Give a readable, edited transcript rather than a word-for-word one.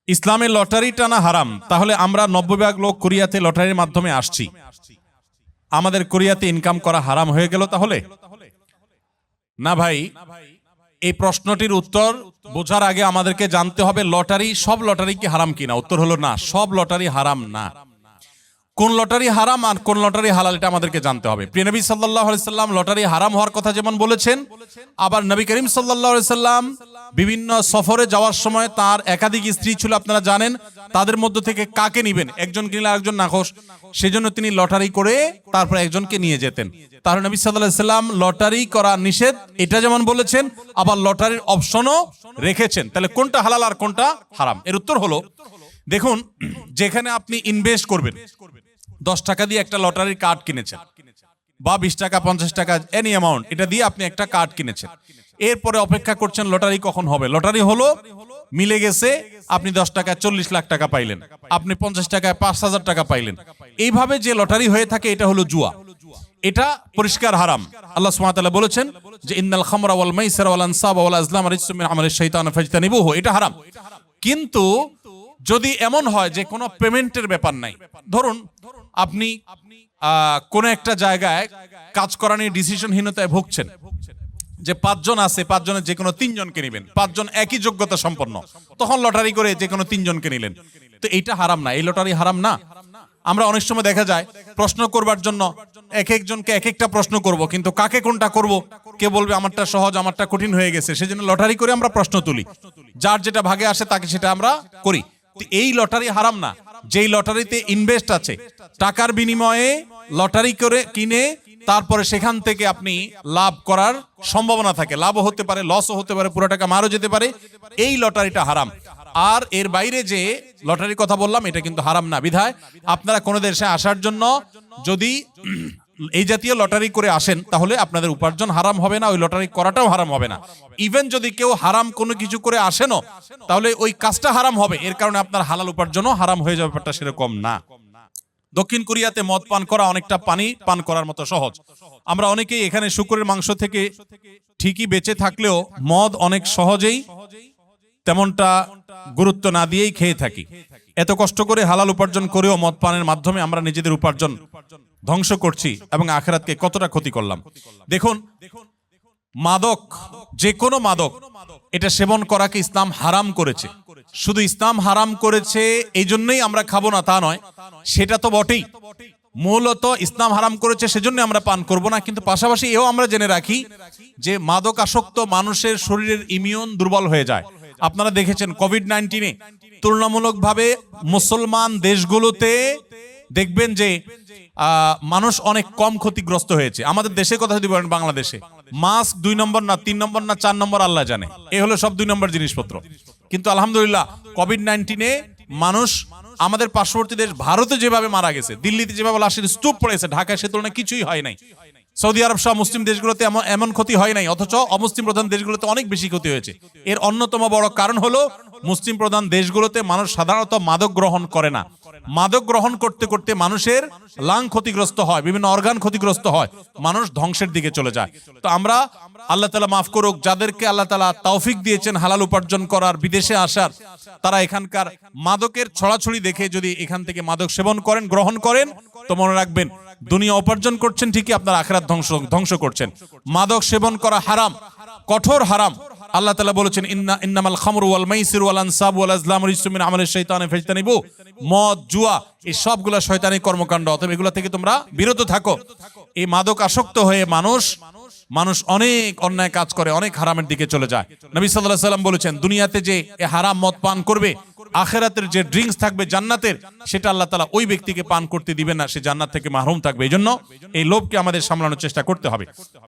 ইসলামে লটারি টানা হারাম, তাহলে আমরা 90% লোক কোরিয়াতে লটারির মাধ্যমে আসছি, আমাদের কোরিয়াতে ইনকাম করা হারাম হয়ে গেল তাহলে? না ভাই, এই প্রশ্নটির উত্তর বোঝার আগে আমাদেরকে জানতে হবে লটারি, সব লটারি কি হারাম কিনা। উত্তর হলো না, সব লটারি হারাম না। কোন লটারি হারাম আর কোন লটারি হালাল এটা আমাদেরকে জানতে হবে। প্রিয় নবী সাল্লাল্লাহু আলাইহি সাল্লাম লটারি হারাম হওয়ার কথা যেমন বলেছেন, আবার নবী করিম সাল্লাল্লাহু আলাইহি সাল্লাম বিভিন্ন সফরে যাওয়ার সময় তার একাধিক স্ত্রী ছিল, আপনারা জানেন। তাদের মধ্য থেকে কাকে নিবেন, একজনকে নিলে আরেকজন নাখোশ, সেজন্য তিনি লটারি করে তারপর একজনকে নিয়ে যেতেন। তাহলে নবী সাল্লাল্লাহু আলাইহি সাল্লাম লটারি করা নিষেধ এটা যেমন বলেছেন, আবার লটারির অপশনও রেখেছেন। তাহলে কোনটা হালাল আর কোনটা হারাম? এর উত্তর হলো, দেখুন, যেখানে আপনি ইনভেস্ট করবেন, 10 টাকা দিয়ে একটা লটারির কার্ড কিনেছেন, বা 20 টাকা 50 টাকা এনি অ্যামাউন্ট, এটা দিয়ে আপনি একটা কার্ড কিনেছেন, এরপরে অপেক্ষা করছেন লটারি কখন হবে। লটারি হলো, মিলে গেছে, আপনি 10 টাকায় 40 লাখ টাকা পাইলেন, আপনি 50 টাকায় 5,000 টাকা পাইলেন। এইভাবে যে লটারি হয়ে থাকে এটা হলো জুয়া, এটা পরিষ্কার হারাম। আল্লাহ সুবহানাহু ওয়া তাআলা বলেছেন যে ইন্নাল খামরা ওয়াল মাইসিরা ওয়াল আনসাবা ওয়াল আজলাম রিজসুম মিন আমালিশ শাইতান ফাজতানিবুহু, এটা হারাম। কিন্তু যদি এমন হয় যে কোনো পেমেন্টের ব্যাপার নাই, ধরুন আপনি কোন একটা জায়গায় কাজ করা নিয়ে ডিসিশনহীনতায় ভুগছেন, যে 5 জন আছে, 5 জনের যে কোনো 3 জনকে নেবেন, 5 জন একই যোগ্যতা সম্পন্ন, তখন লটারি করে যে কোনো 3 জনকে নিলেন, তো এইটা হারাম না, এই লটারি হারাম না। আমরা অনেক সময় দেখা যায় প্রশ্ন করবার জন্য এক একজনকে এক একটা প্রশ্ন করব, কিন্তু কাকে কোনটা করব, কে বলবে আমারটা সহজ আমারটা কঠিন হয়ে গেছে, সেজন্য লটারি করে আমরা প্রশ্ন তুলি, যার যেটা ভাগে আসে তাকে সেটা আমরা করি। এই লটারি হারাম না। যেই লটারিতে ইনভেস্ট আছে, টাকার বিনিময়ে লটারি করে কিনে তারপরে সেখান থেকে আপনি লাভ করার সম্ভাবনা থাকে, লাভও হতে পারে, লসও হতে পারে, পুরো টাকা মারও যেতে পারে, এই লটারিটা হারাম। আর এর বাইরে যে লটারির কথা বললাম এটা কিন্তু হারাম না। বিধায় আপনারা কোনো দেশে আসার জন্য যদি এই জাতীয় লটারি করে আসেন, তাহলে আপনাদের উপার্জন হারাম হবে না, ওই লটারি করাটাও হারাম হবে না। ইভেন যদি কেউ হারাম কোনো কিছু করে আসেনও, তাহলে ওই কাজটা হারাম হবে, এর কারণে আপনার হালাল উপার্জনও হারাম হয়ে যাবে, ব্যাপারটা সেরকম না। দক্ষিণ কোরিয়াতে মদ পান করা অনেকটা পানি পান করার মতো সহজ। আমরা অনেকেই এখানে শুকরের মাংস থেকে ঠিকই বেঁচে থাকলেও মদ অনেক সহজেই তেমনটা গুরুত্ব না দিয়েই খেয়ে থাকি। এত কষ্ট করে হালাল উপার্জন করেও মদ পানের মাধ্যমে আমরা নিজেদের উপার্জন ধ্বংস করছি এবং আখিরাতকে কতটা ক্ষতি করলাম। দেখুন, মাদক, যে কোনো মাদক, এটা সেবন করাকে ইসলাম হারাম করেছে। শুধু ইসলাম হারাম করেছে এই জন্যই আমরা খাবো না তা নয়, সেটা তো বটেই। মূলত ইসলাম হারাম করেছে সেজন্য আমরা পান করব না, কিন্তু পাশাপাশি এও আমরা জেনে রাখি যে মাদক আসক্ত মানুষের শরীরের ইমিউন দুর্বল হয়ে যায়। আপনারা দেখেছেন কোভিড-19-এ তুলনামূলকভাবে মুসলমান দেশগুলোতে দেখবেন যে মানুষ অনেক কম ক্ষতিগ্রস্ত হয়েছে। আমাদের দেশের কথা যদি বলেন, বাংলাদেশে মাস্ক 2 নম্বর না 3 নম্বর না 4 নম্বর আল্লাহ জানে, এ হলো সব 2 নম্বর জিনিসপত্র। কিন্তু আলহামদুলিল্লাহ কোভিড-19-এ মানুষ আমাদের পার্শ্ববর্তী দেশ ভারতে যেভাবে মারা গেছে, দিল্লিতে যেভাবে লাশের স্তূপ পড়েছে, ঢাকায় সে তুলনায় কিছুই হয় নাই। সৌদি আরব সহ মুসলিম দেশগুলোতে এমন ক্ষতি হয় নাই, অথচ অমুসলিম প্রধান দেশগুলোতে অনেক বেশি ক্ষতি হয়েছে। এর অন্যতম বড় কারণ হলো মুসলিম প্রধান দেশগুলোতে মানুষ সাধারণত মাদক গ্রহণ করে না। মাদক গ্রহণ করতে করতে মানুষের লাং ক্ষতিগ্রস্ত হয়, বিভিন্ন অর্গান ক্ষতিগ্রস্ত হয়, মানুষ ধ্বংসের দিকে চলে যায়। তো আমরা, আল্লাহ তাআলা মাফ করুক, যাদেরকে আল্লাহ তাআলা তৌফিক দিয়েছেন হালাল উপার্জন করার, বিদেশে আসার, তারা এখানকার মাদকের ছড়াছড়ি দেখে যদি এখান থেকে মাদক সেবন করেন, গ্রহণ করেন, তো মনে রাখবেন দুনিয়া উপার্জন করছেন ঠিকই, আপনার আখিরাত ধ্বংস করছেন। মাদক সেবন করা হারাম, কঠোর হারাম। আল্লাহ তাআলা বলেছেন ইন্নামাল খামরু ওয়াল মাইসিরু ওয়াল আনসাবু ওয়াল আজলামু রিজসুম মিন আমালিশ শাইতানি ফাজতানিবু, মদ, জুয়া, এই সবগুলা শয়তানি কর্মকাণ্ড, অতএব এগুলা থেকে তোমরা বিরত থাকো। এই মাদক আসক্ত হয়ে মানুষ অনেক অন্যায় কাজ করে, অনেক হারামের দিকে চলে যায়। নবী সাল্লাল্লাহু আলাইহি ওয়াসাল্লাম বলেছেন, দুনিয়াতে যে হারাম মদ পান করবে, আখিরাতের যে ড্রিঙ্কস থাকবে জান্নাতের, সেটা আল্লাহ তাআলা ওই ব্যক্তিকে পান করতে দিবেন না, সে জান্নাত থেকে মাহরুম থাকবে। এই জন্য এই লোভকে আমাদের সামলানোর চেষ্টা করতে হবে।